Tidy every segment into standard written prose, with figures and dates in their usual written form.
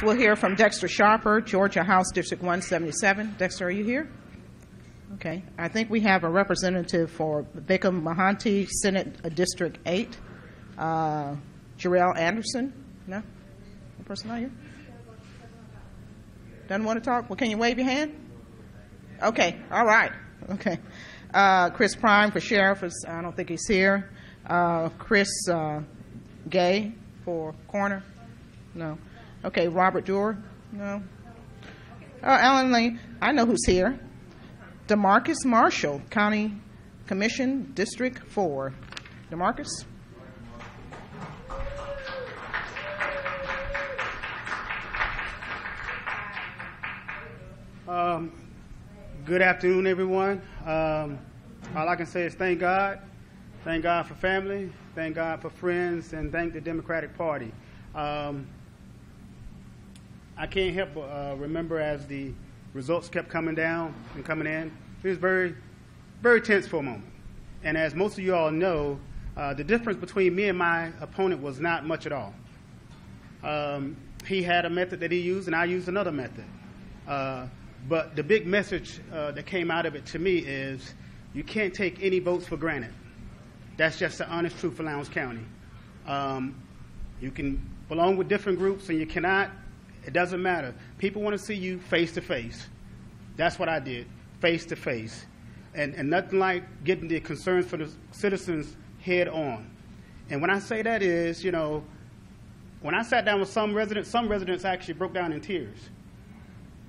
We'll hear from Dexter Sharper, Georgia House District 177. Dexter, are you here? Okay. I think we have a representative for Bickham Mahanti, Senate District 8. Jarrell Anderson? No? The person not here? Doesn't want to talk? Well, can you wave your hand? Okay. All right. Okay. Chris Prime for Sheriff. I don't think he's here. Chris Gay for Coroner? No. Okay, Robert Doerr? No. Alan Lane, I know who's here. Demarcus Marshall, County Commission, District 4. Demarcus? Good afternoon, everyone. All I can say is thank God. Thank God for family. Thank God for friends, and thank the Democratic Party. I can't help but remember as the results kept coming down and coming in, it was very, very tense for a moment. And as most of you all know, the difference between me and my opponent was not much at all. He had a method that he used, and I used another method. But the big message that came out of it to me is you can't take any votes for granted. That's just the honest truth for Lowndes County. You can belong with different groups, and you cannot. It doesn't matter. People want to see you face to face. That's what I did, face to face. And nothing like getting the concerns for the citizens head on. And when I say that is, you know, when I sat down with some residents actually broke down in tears.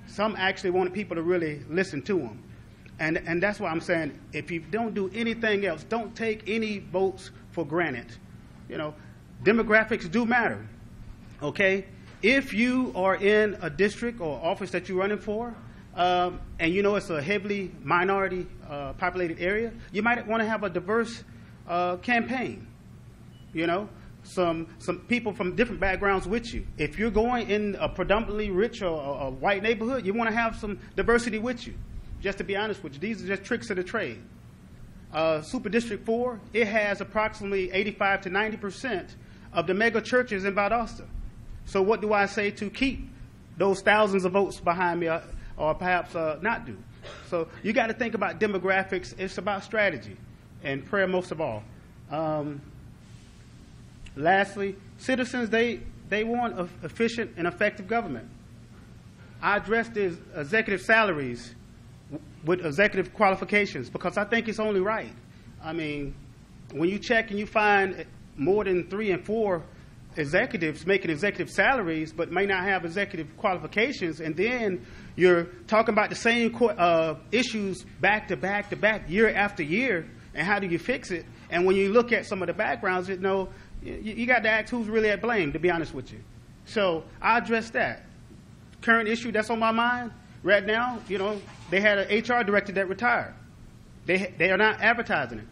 Some actually wanted people to really listen to them. And that's why I'm saying, if you don't do anything else, don't take any votes for granted. You know, demographics do matter, okay? If you are in a district or office that you're running for, and you know it's a heavily minority populated area, you might want to have a diverse campaign. You know, some people from different backgrounds with you. If you're going in a predominantly rich or a white neighborhood, you want to have some diversity with you. Just to be honest with you, these are just tricks of the trade. Super District 4, it has approximately 85 to 90% of the mega churches in Valdosta. So what do I say to keep those thousands of votes behind me or perhaps not do? So you got to think about demographics. It's about strategy and prayer most of all. Lastly, citizens, they want efficient and effective government. I address the executive salaries with executive qualifications because I think it's only right. I mean, when you check and you find more than 3 and 4 executives making executive salaries but may not have executive qualifications, and then you're talking about the same issues back to back to back, year after year, and how do you fix it? And when you look at some of the backgrounds, you know, you got to ask who's really at blame, to be honest with you. So I address that. Current issue that's on my mind right now, you know, they had an HR director that retired. They are not advertising it,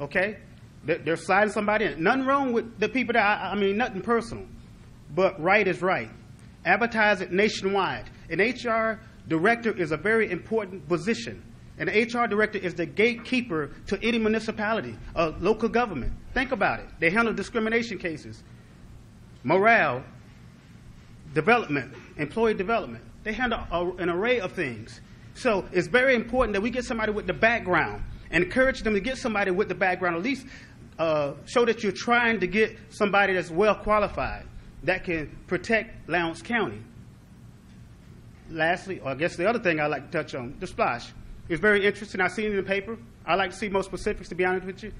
okay? They're sliding somebody in. Nothing wrong with the people that, I mean, nothing personal. But right is right. Advertise it nationwide. An HR director is a very important position. An HR director is the gatekeeper to any municipality, local government. Think about it. They handle discrimination cases, morale, development, employee development. They handle an array of things. So it's very important that we get somebody with the background and encourage them to get somebody with the background, at least show that you're trying to get somebody that's well qualified that can protect Lowndes County. Lastly, or I guess the other thing I'd like to touch on, the splash. It's very interesting. I've seen it in the paper. I like to see more specifics, to be honest with you.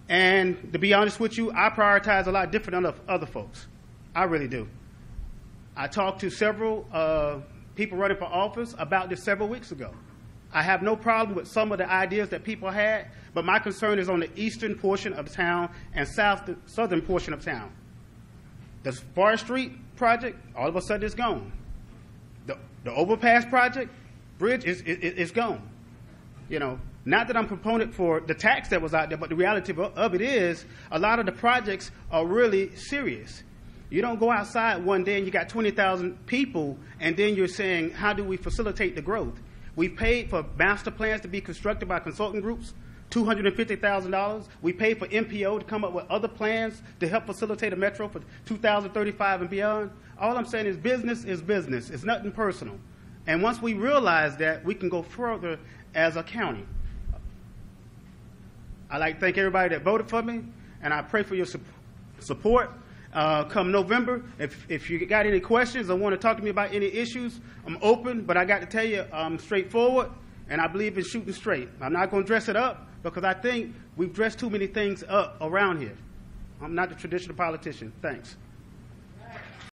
And to be honest with you, I prioritize a lot different than other folks. I really do. I talked to several people running for office about this several weeks ago. I have no problem with some of the ideas that people had, but my concern is on the eastern portion of town and southern portion of town. The Forest Street project, all of a sudden, is gone. The overpass project, bridge, is gone. You know, not that I'm a proponent for the tax that was out there, but the reality of it is a lot of the projects are really serious. You don't go outside one day and you got 20,000 people, and then you're saying, how do we facilitate the growth? We paid for master plans to be constructed by consulting groups, $250,000. We paid for MPO to come up with other plans to help facilitate a metro for 2035 and beyond. All I'm saying is business is business. It's nothing personal. And once we realize that, we can go further as a county. I'd like to thank everybody that voted for me, and I pray for your support. Come November, if you got any questions or want to talk to me about any issues, I'm open, but I got to tell you, I'm straightforward, and I believe in shooting straight. I'm not going to dress it up because I think we've dressed too many things up around here. I'm not the traditional politician. Thanks.